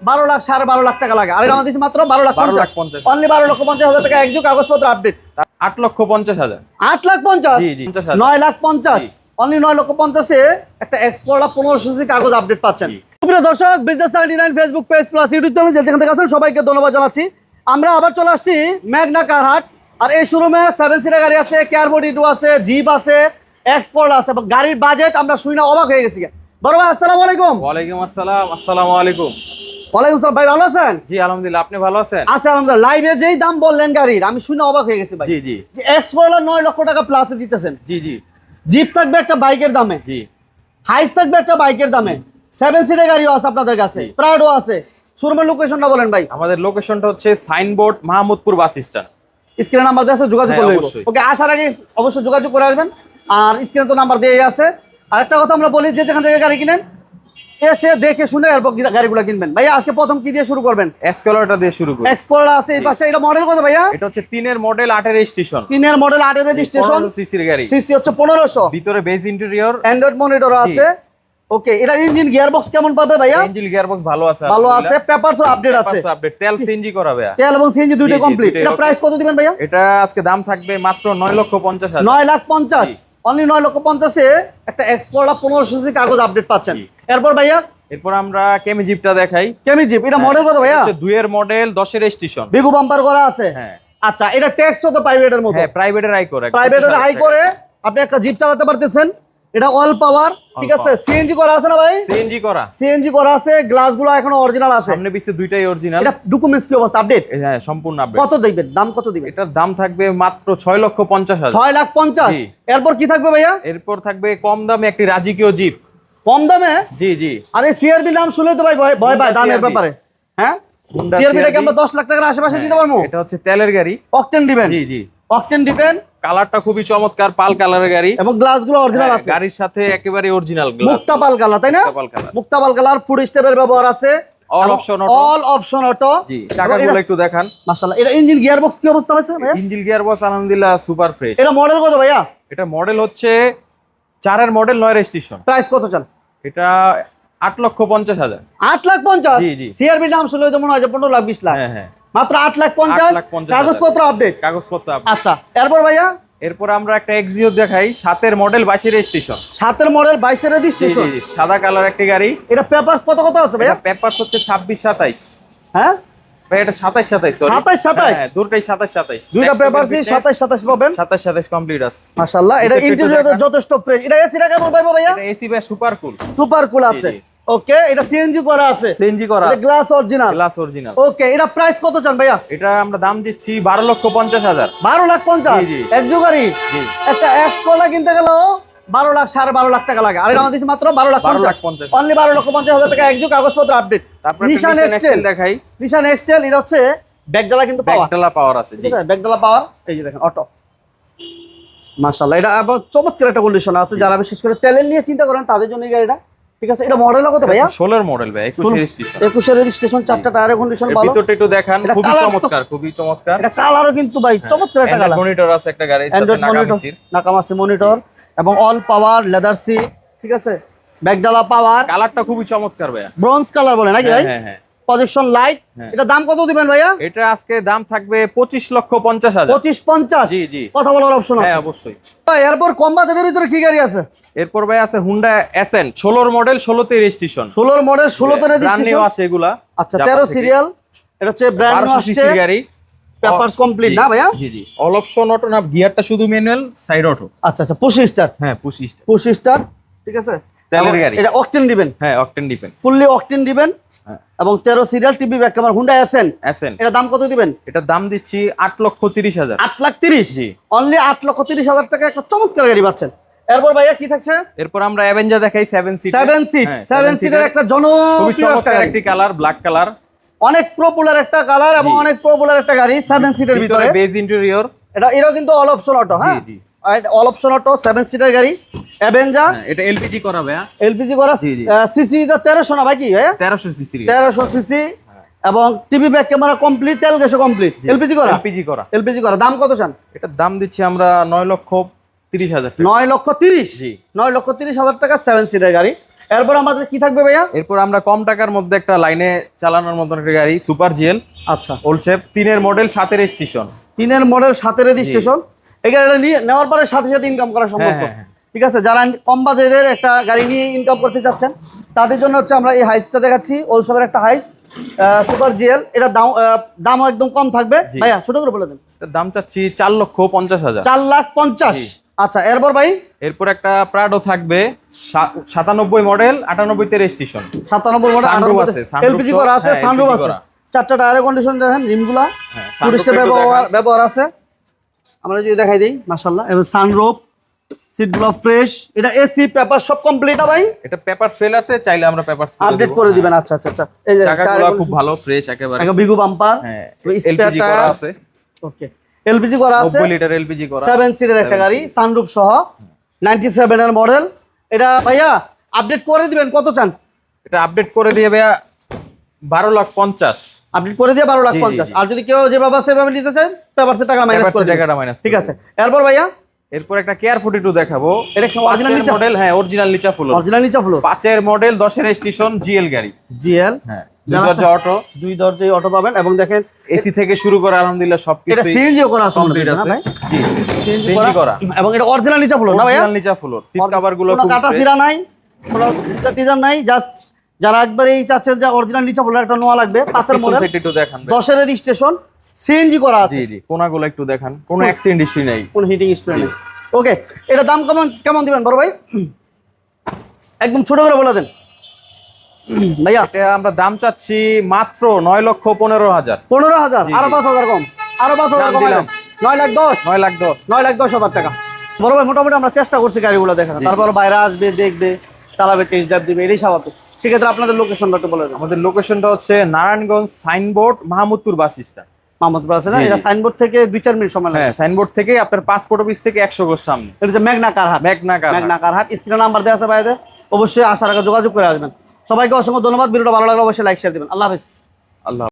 12 লাখ 12.5 লাখ টাকা লাগে, আর এটা দিচ্ছি মাত্র 12 লাখ 50, অনলি 12,50,000 টাকা একজু কাগজপত্র আপডেট। 8,50,000, 8,50,000, জি জি 9,50,000, অনলি 9,50,000 এ একটা এক্সপ্লোরার 1500 সিসি কাগজ আপডেট পাচ্ছেন। প্রিয় দর্শক, business 99 Facebook page plus YouTube channel যেখান থেকে আছেন সবাইকে ধন্যবাদ জানাচ্ছি। আমরা আবার চলে আসছি মেঘনা কার হাট, আর এই শোরুমে 7 সিটার গাড়ি আছে, কেয়ারবডি 2 আছে, জিপ আছে, এক্সপোর্ট আছে, এবং গাড়ির বাজেট আমরা শুনে না অবাক হয়ে গেছি। বড় ভাই আসসালামু আলাইকুম। ওয়ালাইকুম আসসালাম। আসসালামু আলাইকুম। ওয়ালাইকুম আসসালাম ভাই, ভালো আছেন? জি আলহামদুলিল্লাহ, আপনি ভালো আছেন? আচ্ছা আলহামদুলিল্লাহ। লাইভে যেই দাম বললেন গাড়ির আমি শুনে অবাক হয়ে গেছি ভাই। জি জি যে এক্সপোর্ট 9 লক্ষ টাকা প্লাসে দিতেছেন। জি জি জিপ থাকবে একটা বাইকের দামে, জি হাইস থাকবে একটা বাইকের দামে, 7 সিটার গাড়িও আছে আপনাদের কাছে, প্রাডো আছে। শোরুমের লোকেশনটা বলেন ভাই। আমাদের লোকেশনটা হচ্ছে সাইনবোর্ড মাহমুদপুর বাস স্ট্যান্ড। স্ক্রিনে নাম্বার দেওয়া আছে, যোগাযোগ হ্যাঁ, করলে অবশ্যই। ওকে, আসার আগে অবশ্যই যোগাযোগ করে আসবেন। আর স্ক্রিনে তো নাম্বার দেওয়াই আছে। আরেকটা কথা আমরা বলি, যে যেখান থেকে গাড়ি কিনেন এসে দেখে শুনে এরপর গাড়িগুলো কিনবেন। ভাইয়া আজকে প্রথম কি দিয়ে শুরু করবেন? এক্সকোলারটা দিয়ে শুরু করি। এক্সকোলা আছে এই পাশে, এটা মডেল কত ভাইয়া? এটা হচ্ছে 3 এর মডেল 8 এর রেজিস্ট্রেশন। 3 এর মডেল 8 এর রেজিস্ট্রেশন, 1500 সিসির গাড়ি, সিসি হচ্ছে 1500, ভিতরে বেজ ইন্টেরিয়র, অ্যান্ড্রয়েড মনিটর আছে। ওকে, এটা ইঞ্জিন গিয়ারবক্স কেমন পাবে ভাইয়া? ইঞ্জিন গিয়ারবক্স ভালো আছে, ভালো আছে, পেপারসও আপডেট আছে, আপডেট, তেল সিএনজি করা ভাইয়া, তেল এবং সিএনজি দুইটাই জি, কমপ্লিট। দুইটাই এটা প্রাইস কত দিবেন ভাইয়া? এটা আজকে দাম থাকবে মাত্র 9,50,000। 9,50,000, অনলি 9,50,000 এ একটা এক্সপোর্ট 1500 সিসি কাগজ আপডেট পাচ্ছেন। এরপর ভাইয়া এরপর আমরা কেমি জিপটা দেখাই। কেমি জিপ, এটা মডেল কত ভাইয়া? এটা হচ্ছে 2 এর মডেল 10 এর রেজিস্ট্রেশন, বিগু বাম্পার করা আছে। হ্যাঁ আচ্ছা, এটা ট্যাক্স তো প্রাইভেটের মতো? হ্যাঁ, প্রাইভেটের আই করে, প্রাইভেটের আই করে আপনি একটা জিপ চালাতে পারতেছেন। এটা অল পাওয়ার, ঠিক আছে। সিএনজি করা আছে না ভাই? সিএনজি করা, সিএনজি করা আছে, গ্লাসগুলো এখনো অরিজিনাল আছে, সামনে পিছে দুইটাই অরিজিনাল। এটা ডকুমেন্টস কি অবস্থা? আপডেট? হ্যাঁ সম্পূর্ণ আপডেট। কত দিবেন? দাম কত দিবেন? এটার দাম থাকবে মাত্র 6,50,000। 6,50,000। জি। এরপর কি থাকবে ভাইয়া? এরপর থাকবে কম দামে একটি রাজকীয় জিপ। কম দামে? জি জি। আরে সিআরবি নাম শুনলে তো ভাই ভয় পায় দামের CRV ব্যাপারে। হ্যাঁ, Honda সিআরবি টা কি CRV আমরা 10 লাখ টাকার আশেপাশে দিতে পারবো? এটা হচ্ছে তেলের গাড়ি, অকটেন দিবেন? জি জি। অকটেন দিবেন, কালারটা খুবই চমৎকার, পাল কালারের গাড়ি, এবং গ্লাসগুলো অরিজিনাল আছে। গাড়ির সাথে একেবারে অরিজিনাল গ্লাস, মুক্তা পাল কালার, তাই না? মুক্তাপাল কালার, মুক্তাপাল কালার, ফুড স্টেপের ব্যবহার আছে, all option auto, all option auto. জি। চাকাগুলো একটু দেখান। মাশাআল্লাহ। এটা ইঞ্জিন গিয়ারবক্স কি অবস্থা হয়েছে ভাইয়া? ইঞ্জিন গিয়ারবক্স আলহামদুলিল্লাহ সুপার ফ্রেশ। এটা মডেল কত ভাইয়া? এটা মডেল হচ্ছে 4 এর মডেল 9 রেজিস্ট্রেশন। প্রাইস কত চান? এটা 8,50,000। 8,50,000? জি, জি। সিআরবি নাম শুনলে তো মনে হয় যে 15 লাখ 20 লাখ। হ্যাঁ হ্যাঁ, মাত্র 8,50,000, 8,50,000 কাগজপত্র আপডেট। কাগজপত্র আপডেট। আচ্ছা, এরপর ভাইয়া এরপর আমরা একটা এক্সিও দেখাই, 7 এর মডেল 22 এর রেজিস্ট্রেশন। 7 এর মডেল 22 এর জি রেজিস্ট্রেশন, জি, সাদা কালার একটি গাড়ি। এটা পেপারস কত কত আছে ভাইয়া? এটা পেপারস হচ্ছে 26-27। হ্যাঁ ভাই এটা 27-27, সরি 27-27? হ্যাঁ, দুটোই 27-27, দুইটা পেপারসই 27-27 পাবেন। 27-27 কমপ্লিট আছে। মাশাআল্লাহ, এটা একটু ইন্টেরিয়র দেখান। যথেষ্ট ফ্রেশ। এটা এসি টা কেমন পাইবো ভাইয়া? এটা এসি ভাই সুপার কুল, সুপার কুল আছে। জি। ওকে, এটা সিএনজি করা আছে, সিএনজি করা এটা আছে, glass original. Glass original. Okay, এটা প্রাইস কত চান ভাইয়া? এটা আমরা দাম দিচ্ছি 12,50,000। 12,50,000? জি, জি। একজো গাড়ি, জি। একটা এক্সকোলা কিনতে গেল 12 লাখ 12.5 লাখ টাকা লাগে, আর এটা আমাদের দিচ্ছি মাত্র 12,50,000, অনলি 12,50,000 টাকা একজো কাগজপত্র আপডেট। তারপর নিশান এক্সটেল দেখাই। নিশান এক্সটেল, এটা হচ্ছে ব্যাকডালা কিন্তু পাওয়ার, ব্যাকডালা পাওয়ার আছে, জি। ঠিক আছে, ব্যাকডালা পাওয়ার। এই যে দেখেন অটো, মাশাআল্লাহ, এটা আবার চমৎকার একটা কন্ডিশন আছে। যারা বিশেষ করে তেলের নিয়ে চিন্তা করেন তাদের জন্য এই গাড়িটা, ঠিক আছে। এটা মডেল কত ভাইয়া? 16 এর মডেল ভাই, 21 এর রেজিস্ট্রেশন। 21 এর রেজিস্ট্রেশন, চারটা টায়ারের কন্ডিশন এর ভালো। ভিতরটা একটু দেখান, এটা খুবই কালার তো- চমৎকার, খুবই চমৎকার। এটা কালারও কিন্তু ভাই চমৎকার একটা কালার। মনিটর আছে একটা গাড়ির সাথে, অ্যান্ড্রয়েড মনিটর, নাকামিসির। নাকামাসি মনিটর, এবং অল পাওয়ার লেদার সিট, ঠিক আছে, ব্যাকডালা পাওয়ার, কালারটা খুবই চমৎকার ভাইয়া, ব্রোঞ্জ কালার বলে নাকি ভাই? হ্যাঁ হ্যাঁ। Projection light. হ্যাঁ। এটা দাম কত দিবেন ভাইয়া? এটা আজকে দাম থাকবে 25,50,000। 25-50? জি, জি। কথা বলার অপশন হ্যাঁ আছে। অবশ্যই। ভাই, এরপর কম বাজেটের ভিতরে কি গাড়ি আছে? এরপর ভাই আছে হুন্ডা অ্যাসেন্ট, 16 এর মডেল 16 তে রেজিস্ট্রেশন। 16 এর মডেল 16 তে ব্র্যান্ড নিউ রেজিস্ট্রেশন আছে এগুলা। আচ্ছা, 13 সিরিয়াল, এটা হচ্ছে ব্র্যান্ড নিউ 1200 আসছে, সিসির গাড়ি, পেপারস কমপ্লিট জি, না ভাইয়া? জি জি। অল অপশন অটো না, গিয়ারটা শুধু ম্যানুয়াল, সাইড অটো। আচ্ছা আচ্ছা, পুশ স্টার্ট, হ্যাঁ 25। পুশ স্টার্ট, ঠিক আছে। তেলের গাড়ি। এটা অকটেন দিবেন? হ্যাঁ অকটেন ডিপেন্ড। ফুললি অকটেন দিবেন, হ্যাঁ। এবং 13 serial TV back camera, Honda accent. Accent, এটা দাম কত দিবেন? এটার দাম দিচ্ছি 8,30,000। 8,30,000? জি। অনলি 8,30,000 টাকা একটা চমৎকার গাড়ি পাচ্ছেন। এরপর ভাইয়া কি থাকছে? এরপর আমরা অ্যাভেঞ্জার দেখাই 7 সিট। 7 সিট, 7 সিটের একটা খুবই জনপ্রিয় একটা চমৎকার গাড়ি, একটি কালার, ব্ল্যাক কালার, অনেক পপুলার একটা কালার, এবং জি। অনেক পপুলার একটা গাড়ি 7 সিটের ভিতরে। বেজ ইন্টেরিয়র, এটাও কিন্তু অল অপশন অটো, হ্যাঁ জি। অল অপশন অটো, 7 সিটের গাড়ি, অ্যাভেঞ্জার, এটা এলপিজি করা ভাইয়া, এলপিজি করা। জি, জি। সিসি টা 1300 না ভাই? কি ভাইয়া? 1300 সিসি। 1300 সিসি, এবং টিভি ব্যাক ক্যামেরা কমপ্লিট, তেল গ্যাসও কমপ্লিট, এলপিজি করা। এলপিজি করা। এলপিজি করা। দাম কত চান? এটার দাম দিচ্ছি আমরা 9,30,000 টাকা। 9,30,000? জি। 9,30,000 টাকা 7 সিটের গাড়ি। এরপর আমাদের কি থাকবে ভাইয়া? এরপর আমরা কম টাকার মধ্যে একটা লাইনে চালানোর মতন একটা গাড়ি সুপার জিএল আচ্ছা, ওল্ড শেপ 3-এর মডেল 7-এর রেজিস্ট্রেশন। 3-এর মডেল 7-এর রেজিস্ট্রেশন। এই গাড়িটা নিয়ে নেওয়ার পরে সাথে সাথে ইনকাম করা সম্ভব। হ্যাঁ। ঠিক আছে, যারা কম বাজেটের একটা গাড়ি নিয়ে ইনকাম করতে চাচ্ছেন তাদের জন্য হচ্ছে আমরা এই হাইসটা দেখাচ্ছি, ওল্ড শেপের একটা হাইস সুপার জিএল। এটা দামও একদম কম থাকবে। ভাইয়া ছোট করে বলে দেন। এটার দাম চাচ্ছি 4,50,000। 4,50,000। আচ্ছা, এরপর ভাই এরপর একটা প্রাডো থাকবে 97 মডেল 98-তে রেজিস্ট্রেশন। 97 মডেল, Sunroof আছে, sunroof এলপিজি করা আছে, হ্যাঁ, সানরুফ LPG আছে, করা। 4টা টায়ারের কন্ডিশন দেখেন, রিমগুলা হ্যাঁ, টুরিস্টের sunroof একটু দেখান। ব্যবহার আছে। আমরা যদি দেখাই দিই, মাশাআল্লাহ। এবং সানরুফ, সিটগুলো ফ্রেশ। এটা এসি পেপার সব কমপ্লিট ভাই। এটা পেপারস ফেল আছে, চাইলে আমরা পেপারস আপডেট করে দিবেন। আচ্ছা আচ্ছা আচ্ছা, এই যে চাকাগুলো খুব ভালো ফ্রেশ একেবারে। একটা বিগু বাম্পার, হ্যাঁ, স্পেয়ার এলপিজি করা টায়ার আছে। ওকে, এলপিজি করা আছে, 90 লিটার এলপিজি করা, 7 সিটের একটা 7 গাড়ি, সিট। সানরুফ সহ, 97 এর মডেল। এটা ভাইয়া আপডেট করে দিবেন, কত চান? এটা আপডেট করে দিয়ে ভাইয়া 12,50,000। আপডেট করে দিয়ে 12,50,000। আর যদি কেউ যেভাবে সেভাবে নিতে চান, পেপারসের টাকা মাইনাস পেপারসের করে দিবেন। টাকাটা মাইনাস। ঠিক আছে, এরপর ভাইয়া এরপর একটা কেয়ার 42 দেখাবো। এটা অরিজিনাল নিচা মডেল, হ্যাঁ অরিজিনাল নিচা ফুল। অরিজিনাল নিচা ফ্লোর, 5-এর মডেল 10-এর রেজিস্ট্রেশন জিএল গাড়ি। জিএল, হ্যাঁ, 2 দরজা অটো, 2 দরজায় অটো পাবেন। এবং দেখেন এসি থেকে শুরু করে আলহামদুলিল্লাহ এটা সবকিছু সিএনজি করা আছে, কমপ্লিট আছে। ভাই জি, সিএনজি সিএনজি করা। এবং এটা অরিজিনাল নিচা ফ্লোর না ভাইয়া? অরিজিনাল নিচা ফ্লোর, সিট কভার গুলো কোনো খুব কাটা fresh। ছিঁড়া নাই, কোনো টিজার নাই। জাস্ট যারা একবার এই চাচ্ছেন যে অরিজিনাল নিচা ফ্লোর একটা নোয়া লাগবে, 5-এর পিছন মডেল, সাইড একটু দেখান ভাই। 10-এর রেজিস্ট্রেশন, সিএনজি করা আছে। জি জি, কোনাগুলো একটু দেখান, কোনো অ্যাক্সিডেন্ট হিস্ট্রি নাই। কোন হিটিং স্ট্রেন নেই। ওকে, এটা দাম কেমন দিবেন বড় ভাই? একদম ছোট করে বলে দেন ভাইয়া। এটা আমরা দাম চাচ্ছি মাত্র 9,15,000। 15,000, জি, আরো জি। 5,000 কম, আরো 5,000 দাম কম দিলাম। 9,10,000, 9,10,000। 9,10,000 টাকা। বড় ভাই মোটামুটি আমরা চেষ্টা করছি গাড়িগুলো দেখানো, জি। তারপর বাইরে আসবে, দেখবে, চালাবে, টেস্ট ড্রাইভ দিবে, এটাই স্বাভাবিক। সেক্ষেত্রে আপনাদের লোকেশনটা একটু বলে দেন। আমাদের লোকেশনটা হচ্ছে Narayanganj signboard Mahmudpur bus stand. Mahmudpur আছে না? জি, এটা জি। সাইনবোর্ড থেকে 2-4 মিনিট সময় লাগে। হ্যাঁ, সাইনবোর্ড থেকে আপনার পাসপোর্ট অফিস থেকে 100 গজ সামনে। এটা হচ্ছে মেঘনা কারহাট। মেঘনা কারহাট। মেঘনা কারহাট, স্ক্রিনে নাম্বার দেওয়া আছে বাইরে। অবশ্যই আসার আগে যোগাযোগ করে আসবেন। সবাইকে অসংখ্য ধন্যবাদ। ভিডিওটা ভালো লাগলে অবশ্যই লাইক শেয়ার দিবেন। আল্লাহ হাফেজ।